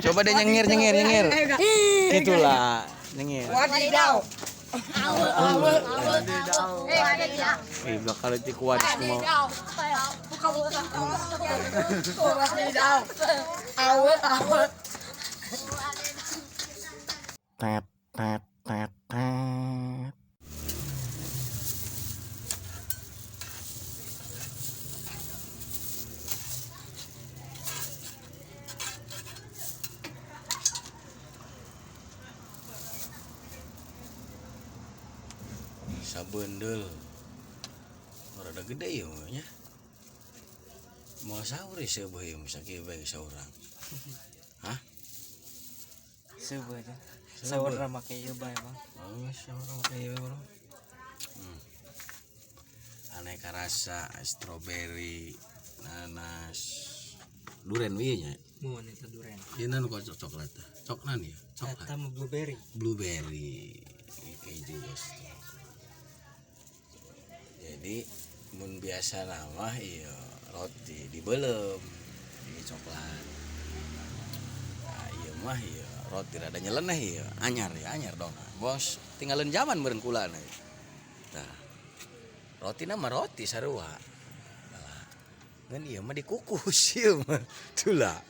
Coba deh nyengir. Gitulah, nyengir. Wadidaw. Bakal itu kuat semua. Wadidaw. Awet. Tet. Sabendel. Rada gede ya nya. Mau sahur sih bae sakit bae saurang. Hah? Sebenarnya sahur make ieu bae mah. Oh, sahur make ieu bro. Aneka rasa stroberi, nanas, duren wieu nya. Mun eta duren. Ieu nu coklat. Coklat ya? Coklat. Eta mah blueberry. Blueberry. Keju guys. Jadi mun biasa nama iya roti dibelem di coklat. Nah, iya mah iya roti rada nyeleneh iya anyar dong. Bos tinggalin zaman meureun kula na. Tah. Roti nama roti sarua. Nah, ngan iya mah dikukus ieu mah. Tulah.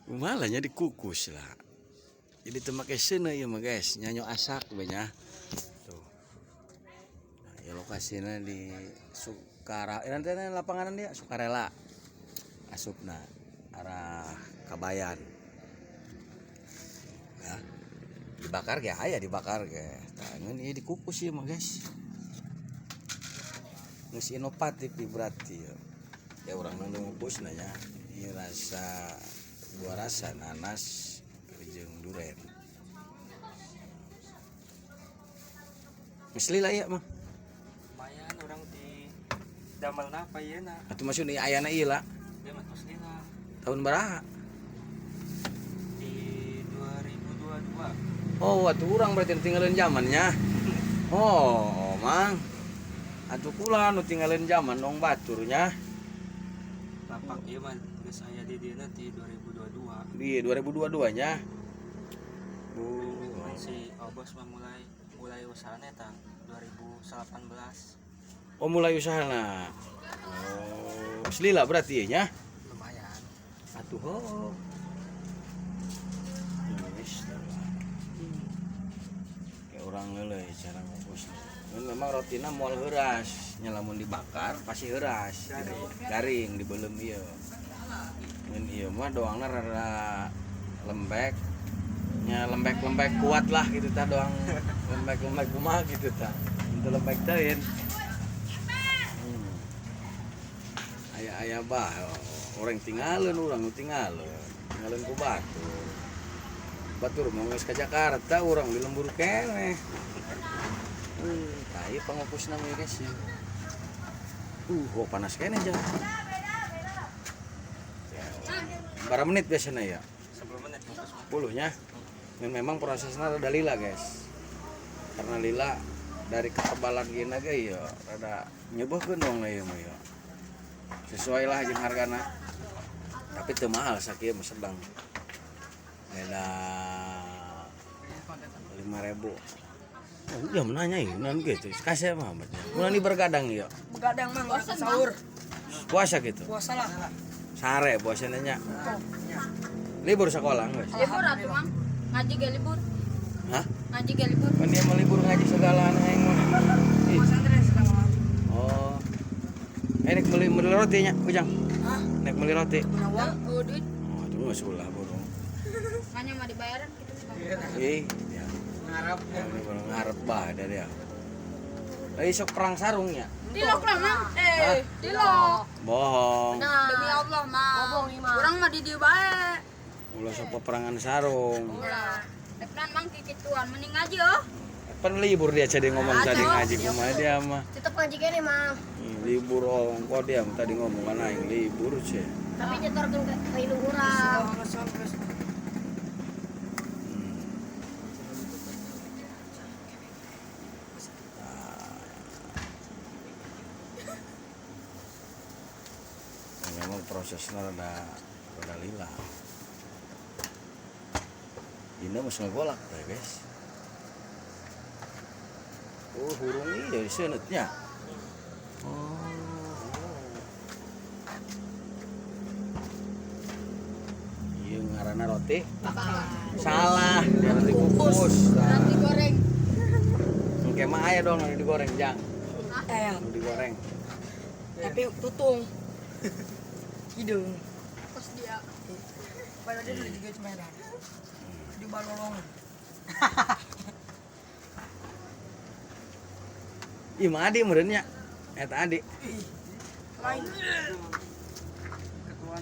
Kumaha nya dikukus lah. Jadi teu make seuneu ieu mah guys, nyanyo asak we nya. Ya lokasinya di nanti lapangan dia Sukarela asupna arah Kabayan ya dibakar ya dibakar tangan ini dikukus ya mah guys geus inovatif berarti ya orang ngukus nanya ini rasa dua rasa nanas jeung duren misli lah ya mah Orang di damel napa ieu na? Atuh maksud ni ayana ieu lah. Dia mah tos dina Tahun baraha? di 2022. Oh, atuh urang berarti tinggalin zamannya. Oh, Mang. Atuh kula nu tinggalin zaman dong baturnya. Lapak ieu mah geus aya di dieu di 2022. Di 2022 nya. Si Obos mah mulai usahana eta 2018. Oh, mulai usahana. Oh, asli lah berarti nya. Lumayan. Atuh oh. Yes. Kayak orang ngeuleuy cara ngukus. Memang rotina moal heuras, nya lamun dibakar pasti heuras. Garing dibelem ieu. Mun ieu mah doangna rada lembek. Nya lembek kuat lah gitu tah doang. Lembek kumaha gitu tah. Untuk lembek teuin. Aya bah orang tinggalin ku batur mau geus ka Jakarta urang di lembur keneh tah ieu pangukus na ieu guys panas keneh jang berapa menit biasanya ya 10 menit ngukus 10 nya dan memang prosesnya rada lila guys karena lila dari ketebalan gini ge ya rada nyeubeukkeun dong ieu mah ya sesuai lah jeung hargana tapi teu mahal sakieu mah sedang beda 5.000 ya menanya ieu nan gitu kasih mah mun bergadang ieu Begadang mah enggak sahur. puasa gitu Puasa lah. sare puasana nya libur sekolah geus Libur atuh, Mang. Ngaji ge libur. hah Ngaji ge libur. kan dia mau libur ngaji segala aing mah Pesantren sekarang. oh naik beli roti nya ujang Hah? naik beli roti Uang. Duit. oh itu mah sulah burung Hanya mah dibayaran gitu sih. ya ngarep ini baru ngarep bah dari ya lagi sok perang sarungnya Dilok lah, Mang. Dilok. bohong Demi Allah, Mang. Urang mah di dieu bae. ulah sok peperangan sarung Ulah. Depan Mang kikituan mending ngaji oh. kan libur dia tadi ngomong tadi ngaji kumaha dia mah Tetep ngaji kene, Mang. libur kok dia tadi ngomong kan aing libur sih Tapi nyetorkeun ka indung urang. memang prosesnya rada hilang. Ini masih ngegolak ya guys. Oh hurung ini dari senetnya. Oh. Iya ngaranna roti. Salah, dia roti kukus. Roti goreng. Kayak mah aya dong yang digoreng jang. Eh, Digoreng. tapi tutung. Hidung. Terus dia. Padahal dia juga cuma ada. Di balolong. Ih mah adi meureunnya. Eta adi. Lain. Ketua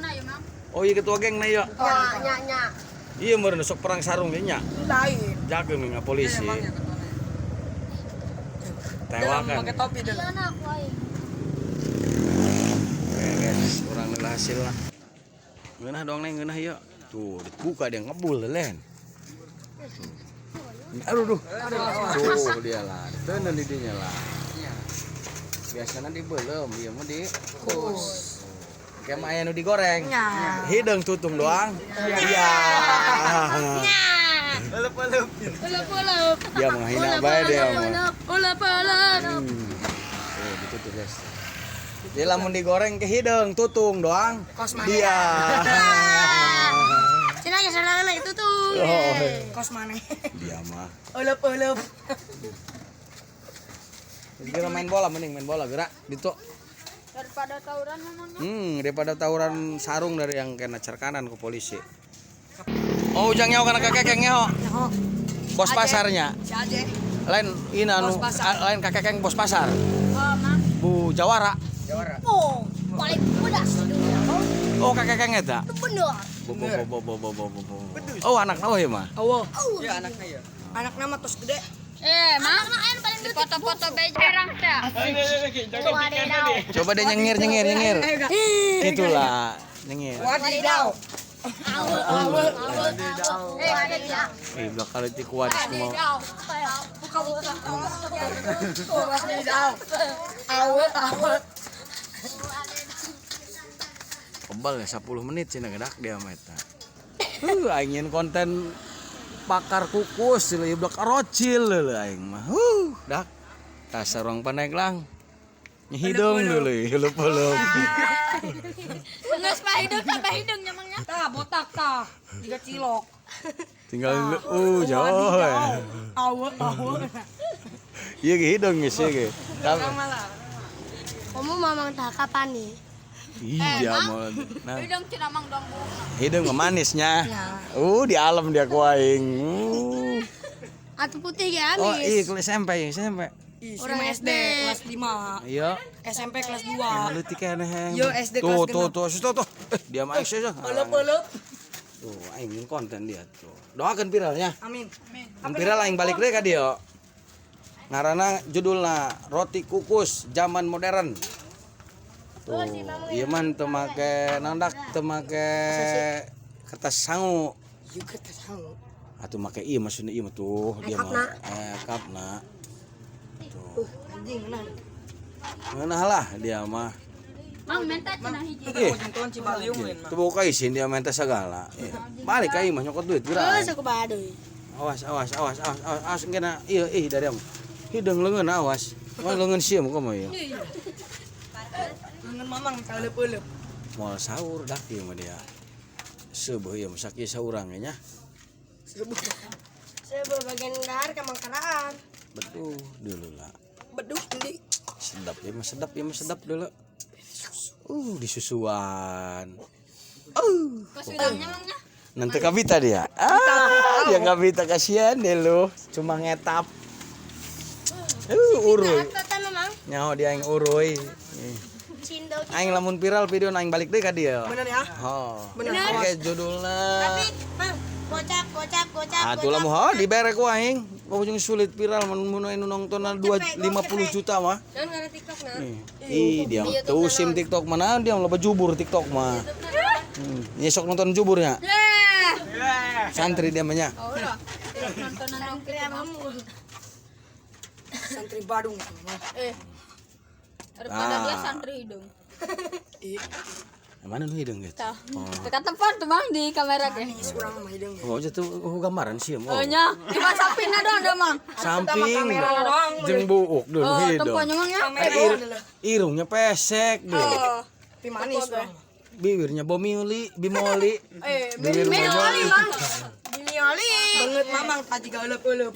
na ya, Mam. Oh iya ketua geng na ieu. Nya. Iya meureun sok perang sarung ge nya. Lain. Jageum nga polisi. Tewakan. Pakai topi dia. Iya na aku aing. Oke guys, kurang nila hasil lah. Ngeunah dong neng, ngeunah yuk. Tuh, dibuka dia ngebul len. Aduh. Tuh dia lah, tenan didinya lah. Biasanya dibelem, ieu mah di kukus. Kayak mah aya nu digoreng. Hidung tutung doang. Iya. Ulep-ulep. Dia menghina bae dia mah. Ulep-ulep. Oh, gitu tuh guys. Dia lamun digoreng ke hidung, tutung doang. Kos mana? Dia. Cina ya sana itu tuh. Oh, Kos mana? dia mah. Ulep. Kira main bola mending main bola gerak gitu. Daripada tawuran memangnya. Daripada tawuran sarung dari yang kena cerkanan ke polisi. Oh, ujang nyaho kana kakek nyaho. Bos pasarnya. Si Aje. Lain ini anu Bos pasar. lain kakek bos pasar. Oh, Mam. Bu Jawara. Oh, paling pedas dunia. Oh, kakek eta. Itu bener. Bo. Oh, anakna oh ya mah. Awo. Iya anaknya ya. Anak nama tos gede. Mam, anak paling gede. Foto-foto bejerang teh. Tuh ada daun. Coba deh nyengir. Gitulah, nyengir. Wadidaw. Awal. Ada daun. Udah kali ti kuat semua. Buka. Wadidaw. Awal. Kebal ya 10 menit cina gedak dia mah eta. Ingin konten bakar kukus ieu blok rocil leuh aing mah. Dak. Dasar orang paneglang. Hidung dulu leup-leup. Geus hidung tambah hidung nyamangnya. Tah botak tah. 3 cilok. Tinggal jauh. Awal. Ieu ge hidung geus ge. Kamu mamang tak kapan nih? Iya mau. Nah, Hidung cina mang dong. hidung mah manisnya. Di alam dia ku aing. Atu putih ya, Oh, Miss. iya kelas SMP. Orang SD kelas 5. Iya. SMP kelas 2. Leutik keneh. Yo, SD kelas Tuh. Dia mah aing Ulep. Tuh, aing ingin konten dia tuh. Doakeun viralnya. Amin. Viral aing balik deui ka dieu. Ngaranna judulna Roti Kukus Zaman Modern. Tuh, ieu mah teu make nandak teu make kertas sangu. Juga tahu. Atuh make ieu maksudna ieu mah tuh dia mah kapna. Tuh. Anjing mana? Ngeunah lah dia mah. Mang menta cina hiji. Tuan Cibaliung lain mah. Teu boga isin dia minta segala. Balik ka ieu mah nyokot duit viral. Aku baduy. Awas ngena ieu dari am. Hidung leungeun awas. Mah leungeun sieum komo ieu. Dengan mamang ulep. Moal sahur dak ieu mah dia. Seubeuh ieu mah sakieu saurang nya. Saya bagian dahar ke mangkaraan. Betul dulu lah. Beduh di. Sedap dulu. Disusuan. Kesudahnya mangnya. Nanti kabita dia. Dia kabita kasihan deh lu. Cuma ngetap. Uruy. Tata memang. Nyaho dia yang uruy. Cindo. Aing lamun viral video aing balik deui ka dia. Bener ya? Oh. Bener. Oke judulna. Tapi, Mang, gocap. Atuh lah moh dibere ku aing. Ujung sulit viral mun anu nonton 50 juta mah. Dan ngara TikTok na. Ih, dia tuh sim TikTok mana dia loba jubur TikTok mah. Nyesok nonton juburnya. Santri dia mah nya. Oh, udah. Nontonan orang kamu. Santri Badung. Daripada dia santri hidung. Mana nu hidung gitu? Oh. Dekat tempat tuh Mang di kamera ge. Kurang mah hidung. Oh, jatuh gambaran sih, Oh nya, cuma sampingna doang dah Mang. Samping doang. jeung buuk dulu Oh, hidung. tempatnya Mang ya. Irungnya pesek deh. Tapi manis bang. Bibirnya bimoli. Bimioli Mang. Bimioli. Banget mamang tadi gauleup-uleup.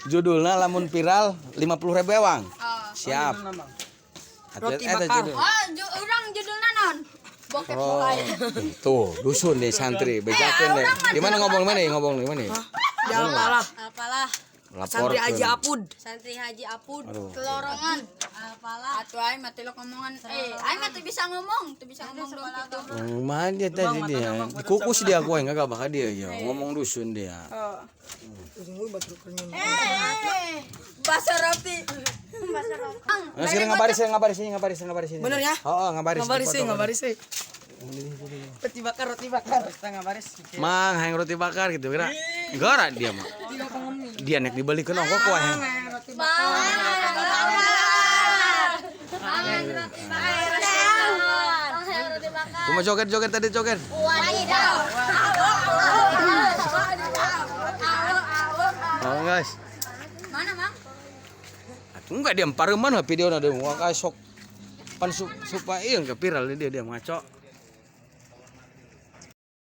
Judulna lamun viral 50.000 ewang. Siap. Roti bakar. Judul. Oh, urang judulna naon? Bokep Oh, mulai. tuh dusun deh santri, bejakeun deh. Gimana ngomong mana? Ngomong di mana? Jangan kalah. Apalah. Lapor. Santri Haji Apud. Santri Haji Apud. Aduh. Kelorongan. Apalah. Atuh aing mah teh lo ngomongan. Aing mah teh bisa ngomong, teu bisa ngomong dong gitu. Mana dia tadi dia? Kukus dia aku enggak bakal dia ya. Ngomong dusun dia. Ujung batu kenyang. Bahasa roti. Nah, sekarang ngabaris. Bener ya? Oh, ngabaris. Ngabaris. Roti bakar. Setengah baris. Mang, hayang roti bakar gitu kira. Gara dia mah. Dia nek dibelikeun ongkos kuah. Roti bakar. Cuma joget tadi joget. Oh, guys. Mana, Mang? Enggak dia pareuman video na deung. Wah sok pan supaya ieu ke viral dia ngaco.